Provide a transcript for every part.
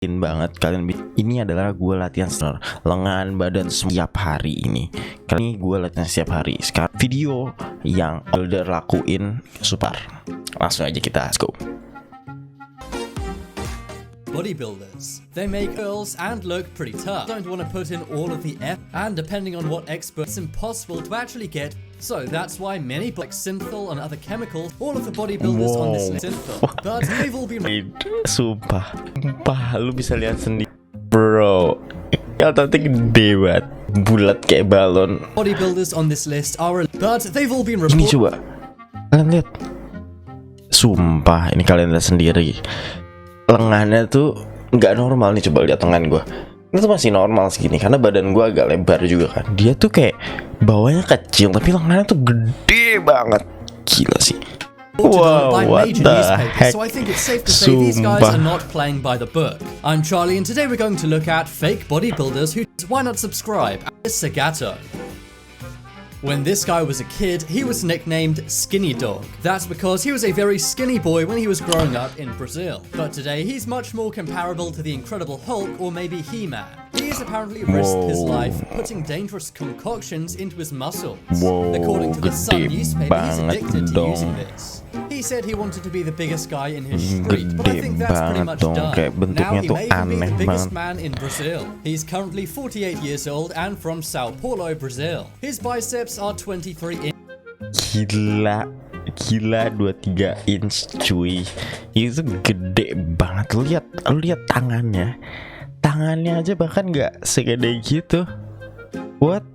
banget kalian. Ini adalah gue latihan lengan badan setiap hari ini. Kali ini gue latihan setiap hari. Sekarang video yang udah lakuin super. Langsung aja kita let's go. Bodybuilders. They make girls and look pretty tough. Don't want to put in all of the effort, and depending on what expert, it's impossible to actually get. So that's why many like synthol and other chemicals, all of the bodybuilders on this list synthol. But they've all been Sumpah, lu bisa lihat sendiri, bro. Ototnya gede banget, bulat kayak balon. Bodybuilders on this list are, but they've all been Ini coba, kalian lihat. Sumpah, ini kalian lihat sendiri. Lengannya tuh nggak normal nih, coba lihat lengan gue. Ini tuh masih normal segini karena badan gue agak lebar juga kan. Dia tuh kayak bawahnya kecil tapi lengannya tuh gede banget. Gila sih. Wow, what the heck. So I think it's safe to say these guys are not playing by the book. I'm Charlie and today we're going to look at fake bodybuilders who, why not subscribe? Sagato. When this guy was a kid, he was nicknamed Skinny Dog. That's because he was a very skinny boy when he was growing up in Brazil. But today, he's much more comparable to the Incredible Hulk or maybe He-Man. He has apparently risked his life putting dangerous concoctions into his muscles. According to the Sun newspaper, he's addicted to using this. He said he wanted to be the biggest guy in his street, but I think that's pretty much done. Now he may even be the biggest man in Brazil. He's currently 48 years old and from Sao Paulo, Brazil. His biceps are 23 inches. Gila 23 inch cuy. Itu gede banget. Lu lihat tangannya. Tangannya aja bahkan gak segede gitu. What?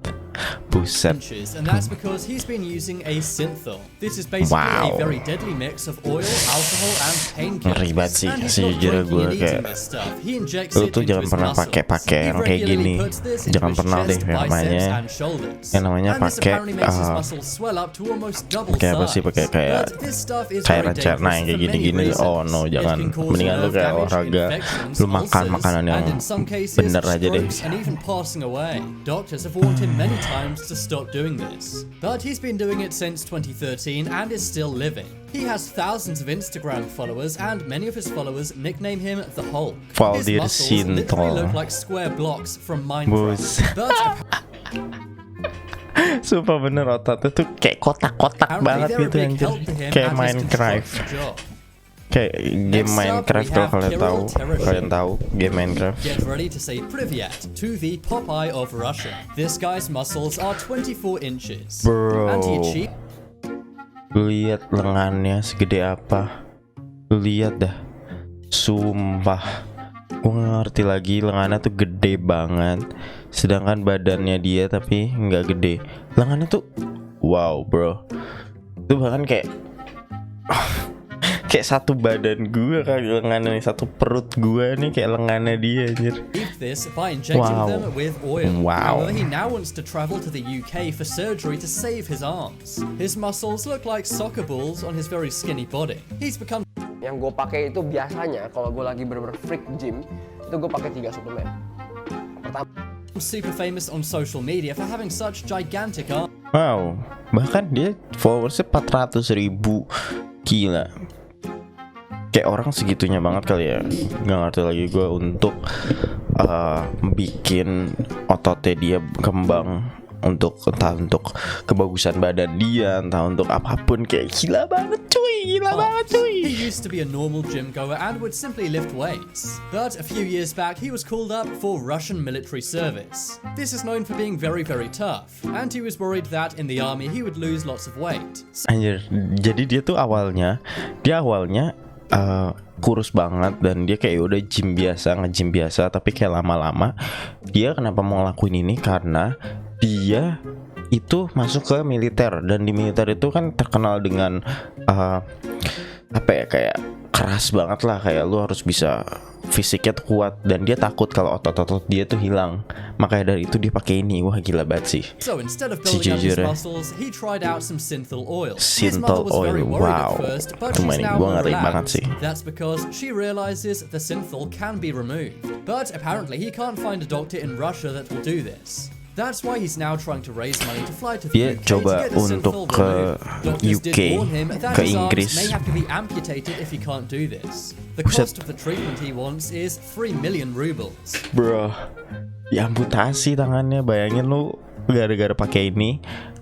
Buset. And that's because he's been using a synthol. This is basically a very deadly mix of oil, alcohol, and painkillers. Ribet sih, sejujurnya gue kayak lu tuh jangan pernah pakai yang kayak gini. Jangan pernah deh yang namanya pakai kayak apa sih, pakai kayak cairan yang kayak gini-gini. Oh no, jangan. Mendingan lu kayak olahraga, lu makan makanan yang bener aja deh. Times to stop doing this, but he's been doing it since 2013 and is still living. He has thousands of Instagram followers and many of his followers nickname him the Hulk. His muscles literally look like square blocks from Minecraft. Sumpah bener, ototnya tuh kayak kotak-kotak banget gitu anjir. Kayak Minecraft. Kayak game Minecraft, kalau kalian tahu game Minecraft. Get ready to say privyet to the Popeye of Russia. This guy's muscles are 24 inches. Bro, and he achieved... lihat lengannya segede apa. Lihat dah. Sumpah, gue gak ngerti lagi, lengannya tuh gede banget. Sedangkan badannya dia tapi nggak gede. Lengannya tuh wow bro. Itu bahkan kayak kayak satu badan gue kali lengannya nih, satu perut gue nih kayak lengannya dia anjir. Wow. However, he now wants to travel to the UK for surgery to save his arms. His muscles look like soccer balls on his very skinny body. He's become yang gue pakai itu biasanya kalau gue lagi bener-bener freak gym itu gue pakai 3 suplemen. Pertama, super famous on social media for having such gigantic arms. Wow, bahkan dia followersnya 400.000. Gila. Kayak orang segitunya banget kali ya. Gak ngerti lagi gue untuk bikin ototnya dia kembang, untuk entah untuk kebagusan badan dia, entah untuk apapun. Kayak gila banget cuy. He used to be a normal gym goer and would simply lift weights. But a few years back he was called up for Russian military service. This is known for being very very tough, and he was worried that in the army he would lose lots of weight. Anjir, jadi dia tuh awalnya kurus banget dan dia kayak udah nge-gym biasa, tapi kayak lama-lama dia kenapa mau ngelakuin ini karena dia itu masuk ke militer, dan di militer itu kan terkenal dengan kayak keras banget lah, kayak lu harus bisa fisiknya tuh kuat, dan dia takut kalau otot-otot dia tuh hilang. Makanya dari itu dia pakai ini. Wah gila banget sih. So instead of building up his muscles, he tried out some synthol oil. Synthol oil, wow. Cuma ini gue ngeri banget sih. That's because she realizes the synthol can be removed. But apparently he can't find a doctor in Russia that will do this. That's why he's now trying to raise money to fly to the Dia UK coba to get the untuk synthol ke removed. Doctors UK, did warn him that ke his Inggris. arms may have to be amputated if he can't do this. The Buset. cost of the treatment he wants is 3 million rubles. Bro, diamputasi tangannya. Bayangin lu gara-gara pakai ini,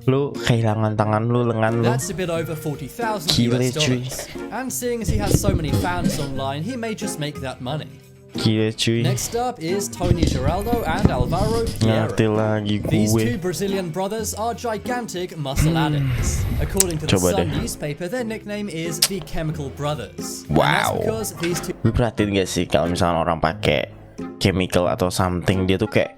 lu kehilangan tangan lu, lengan lu. That's a bit over 40,000 Gila, US cuy. dollars. And seeing as he has so many fans online, he may just make that money. Gila cuy. Next up is Tony Geraldo and Alvaro Ngerti Piero. lagi These gue. two Brazilian brothers are gigantic muscle addicts. According to the Coba Sun deh. newspaper, their nickname is the Chemical Brothers. Wow. And that's because these two Lu perhatiin gak sih kalau misalnya orang pakai chemical atau something, dia tuh kayak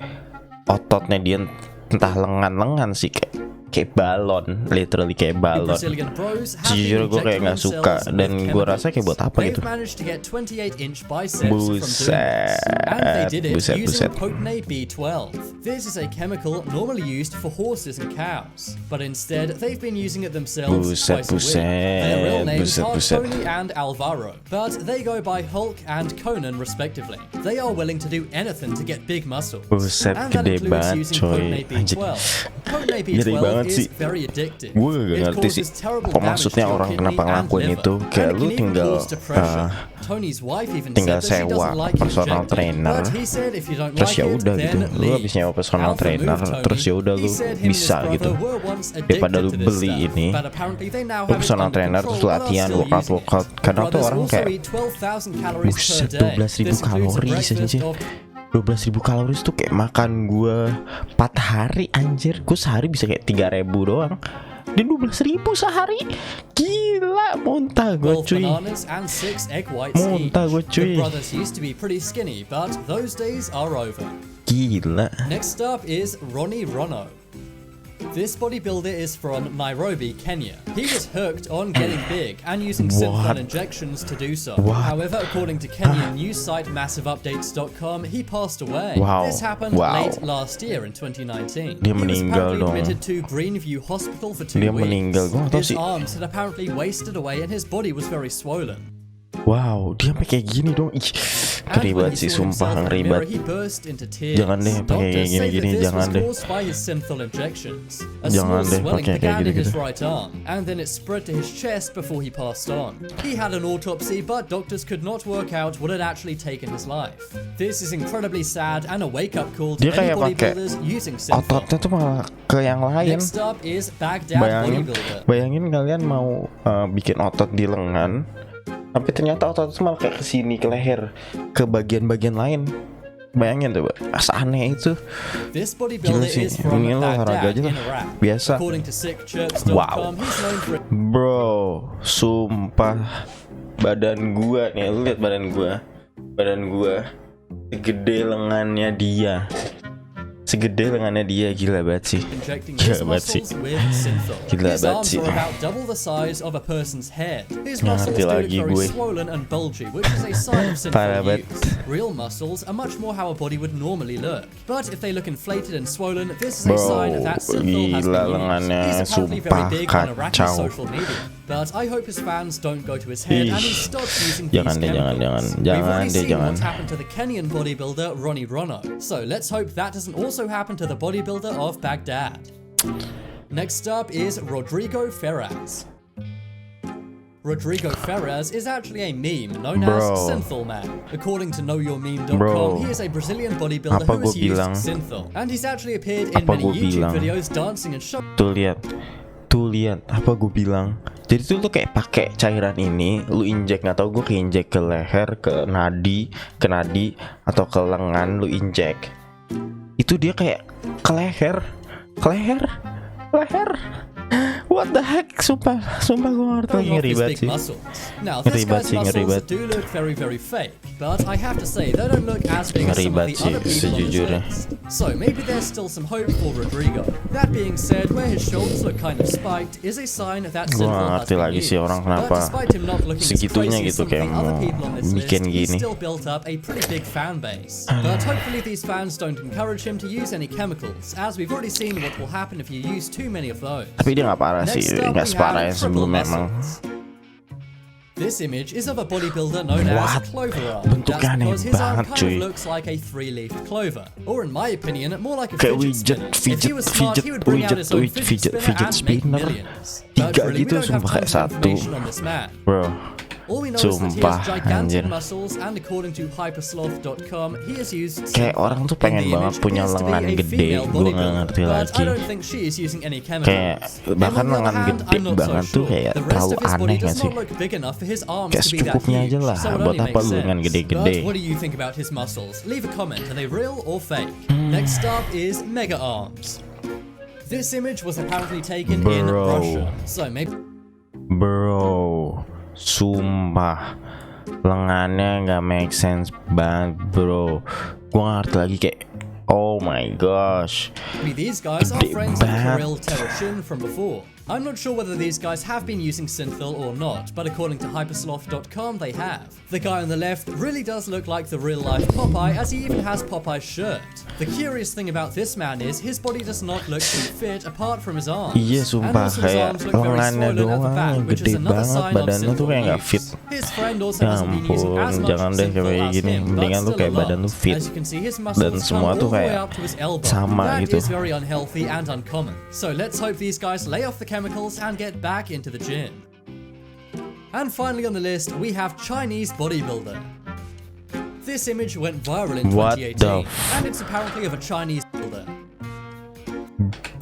ototnya dia entah lengan-lengan sih, kayak balon, literally kayak balon. Brazilian bros have Sejujurnya gue kayak nggak suka, dan gue rasa kayak buat apa gitu. They've managed to get 28-inch biceps from doing this. And they did it Buset, using buset. potenate B12. This is a chemical normally used for horses and cows, but instead they've been using it themselves Buset, twice a week. Their real names buset, are buset. Tony and Alvaro, but they go by Hulk and Conan respectively. They are willing to do anything to get big muscle. Buset, And that gede includes banget, using coy. potenate Anjir. B12. Potenate Gede B12 banget is sih. very addictive. Gue gak It ngerti sih causes terrible apa damage maksudnya to your orang kidney kenapa and ngelakuin liver. itu. Kayak And it lu can even tinggal cause depression. Tony's wife even tinggal said that she sewa doesn't like personal injecting, trainer, but he said if you don't terus like ya it, udah gitu, then lu habis nyewa personal Alpha trainer, moved Tony. terus ya udah He lu said him and his bisa brother gitu, were once daripada addicted lu to this beli stuff, ini, but apparently they now lu have it personal under trainer control terus but are latihan still using it. workout. The Kadang tuh brothers orang also kayak eat 12,000 calories per buset, day. 12.000 This includes a kalori breakfast anjir. of 12.000 kalori tuh kayak makan gue 4 hari anjir. Gue sehari bisa kayak 3.000 doang, dan 12.000 sehari. Gila, muntah gue 12 cuy. bananas and 6 egg whites each. Muntah gue cuy. The brothers used to be pretty skinny, but those days are over. Gila. Next up is Ronnie Rono. This bodybuilder is from Nairobi, Kenya. He was hooked on getting big and using synthol injections to do so. What? However, according to Kenyan news site MassiveUpdates.com, he passed away. Wow. This happened Wow. late last year in 2019. Dia He was meninggal apparently dong. admitted to Greenview Hospital for 2 Dia weeks. meninggal. Gua nggak tahu His sih. arms had apparently wasted away and his body was very swollen. Wow, dia sampai kayak gini dong. Ih, ngeri And when banget he sih, saw sumpah himself in the ngeri mirror, banget. he burst into tears. Jangan deh pakai kayak Doctors say gini-gini, that this jangan was deh. caused by his synthol injections. A Jangan small deh swelling pakai kayak began in his gitu-gitu. right arm, and then it spread to his chest before he passed on. He had an autopsy, but doctors could not work out what had actually taken his life. This is incredibly sad and a wake-up call to Dia any kayak pakai bodybuilders using synthol. ototnya tuh malah ke yang lain. Next up is Baghdad Bayangin, bodybuilder. bayangin kalian mau bikin otot di lengan, tapi ternyata otot itu malah kayak kesini, ke leher, ke bagian-bagian lain. Bayangin tuh, aneh itu. This Gila bodybuilder sih, is from ini lo olahraga Baghdad aja in lah, Iraq. biasa. According to sickchirps.com, Wow. he's known for Bro, sumpah badan gua nih, lu lihat badan gua segede lengannya dia, gila banget sih. injecting Gila his banget sih. muscles with synthol. Gila His banget arms sih. are about double the size of a person's head. His Nggak muscles ngerti do look lagi very gue. swollen and bulgy, which is a sign of Parah synthol banget. use. Real muscles are much more how a body would normally look. But if they look inflated and swollen, this is a sign that synthol has gila been lengannya, used. He's apparently very sumpah big on Iraqi kacau. social media. But I hope his fans don't go to his head and he Ih, stops using jangan these deh, jangan, chemicals. We've jangan already deh, seen jangan. what's happened to the Kenyan bodybuilder Ronnie Rono. So let's hope that doesn't also happen to the bodybuilder of Baghdad. Next up is Rodrigo Ferraz. Rodrigo Ferraz is actually a meme known as Bro. Synthol Man. According to KnowYourMeme.com, Bro. he is a Brazilian bodybuilder Apa who has gua used bilang? synthol. And he's actually appeared in Apa many gua YouTube bilang? videos dancing and showing Tuh lihat apa gue bilang. Jadi tuh lu kayak pakai cairan ini, lu injek, nggak tahu gue keinjek ke leher, ke nadi, atau ke lengan, lu injek. Itu dia kayak ke leher. What the heck, sumpah gue ngerti lagi, off ngeri his banget big sih. muscles. Now, Ngeri this banget guy's sih, ngeri muscles banget. do look very, very fake, but I have to say they don't look as big as Ngeri some of banget the other sih, people on sejujurnya. this list. So maybe there's still some hope for Rodrigo. That being said, where his shoulders look kind of spiked is a sign that Gue synthol gak has ngerti been lagi used. sih orang But kenapa despite him not looking as segitunya crazy as gitu, some of kayak the other mau people on this list, bikin he's gini. still built up a pretty big fan base. But hopefully these fans don't encourage him to use any chemicals, as we've already seen what will happen if you use too many of those. Tapi dia nggak parah sih, Next up, nggak we separah have yang sebelumnya triple emang. muscles. This image is of a bodybuilder known as Clover Arm. Bentuknya That's aneh because his arm banget, kind cuy. of looks like a three-leafed clover, or in my opinion, more like a Kayak fidget spinner. If he was smart, he would bring out his own fidget fidget spinner and make spinner. millions. Tiga But really, we gitu, don't have sumpah, tons kayak of satu. information on this man. Bro, All we know is that he sumpah, has gigantic anjir. muscles, and according to hypersloth.com, he is used Kayak orang tuh pengen banget punya lengan gede. Gue gak ngerti but lagi. I don't think she is using any Kayak chemicals. bahkan And on the lengan other hand, gede I'm not banget so tuh sure. kayak The rest terlalu of his body aneh does gak sih? not look big enough for his arms Kayak to be that secukupnya huge, aja lah, so it buat only apa makes lu lengan sense. gede-gede? But what do you think about his muscles? Leave a comment. Are they real or fake? Next up is mega arms. This image was apparently taken in Bro. Russia, so maybe. Bro, sumpah lengannya nggak make sense banget, bro. Gue gak ngerti lagi kayak, oh my gosh. These guys are Gede friends of banget. Kirill Terashin from before. I'm not sure whether these guys have been using synthil or not, but according to hypersloth.com, they have. The guy on the left really does look like the real-life Popeye, as he even has Popeye's shirt. The curious thing about this man is his body does not look too fit apart from his arms. Iya And sumpah, also his kayak arms look very lengannya swollen at the back, doang which gede is another banget, sign of badannya tuh synthil kayak nggak use. fit. His friend also Ya hasn't been using as ampun, much jangan deh synthil kayak as gini. him, but Mendingan tuh still kayak a badan lot. tuh fit. As you can see, his Dan muscles semua come all tuh the way kayak up to his elbow. sama That gitu. is very unhealthy and uncommon. So let's hope these guys lay off the chemicals and get back into the gym. And finally on the list, we have Chinese bodybuilder. This image went viral in What 2018, the and it's apparently of a Chinese builder.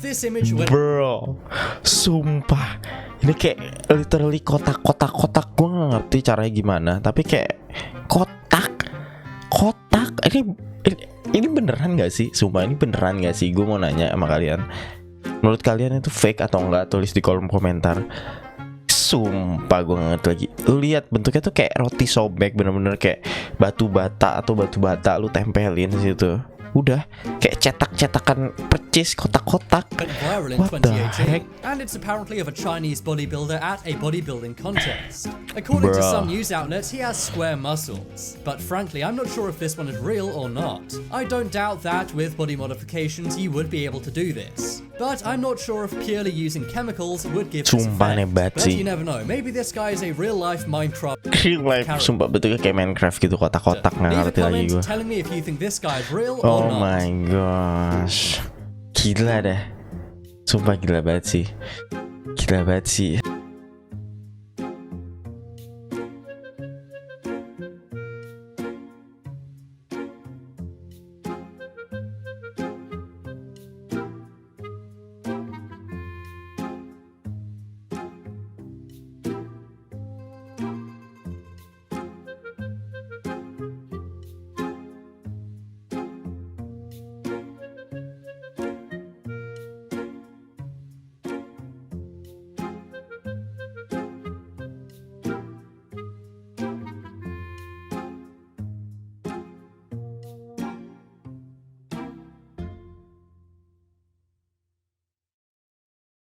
This image went Bro, sumpah ini kayak literally kotak. Gue gak ngerti caranya gimana, tapi kayak kotak. Ini beneran gak sih? Sumpah ini beneran gak sih? Gue mau nanya sama kalian. Menurut kalian itu fake atau enggak? Tulis di kolom komentar. Sumpah gue gak ngerti lagi. Lu lihat bentuknya tuh kayak roti sobek, bener-bener kayak batu bata lu tempelin di situ. Udah kayak cetak-cetakan percis kotak-kotak. went viral in What the 2018, heck? and it's apparently of a Chinese bodybuilder at a bodybuilding contest. According to Bruh. some news outlets, he has square muscles. But frankly, I'm not sure if this one is real or not. I don't doubt that with body modifications, you would be able to do this. But I'm not sure if purely using chemicals would give this Sumpah effect. hebat But sih. you never know, maybe this guy is a real-life Minecraft. Real life, sumpah bentuknya kayak Minecraft gitu, kotak-kotak. Nggak Leave a ngerti lagi comment gue. telling me if you think this guy is real or Oh not. my gosh, gila dah. Sumpah gila banget sih.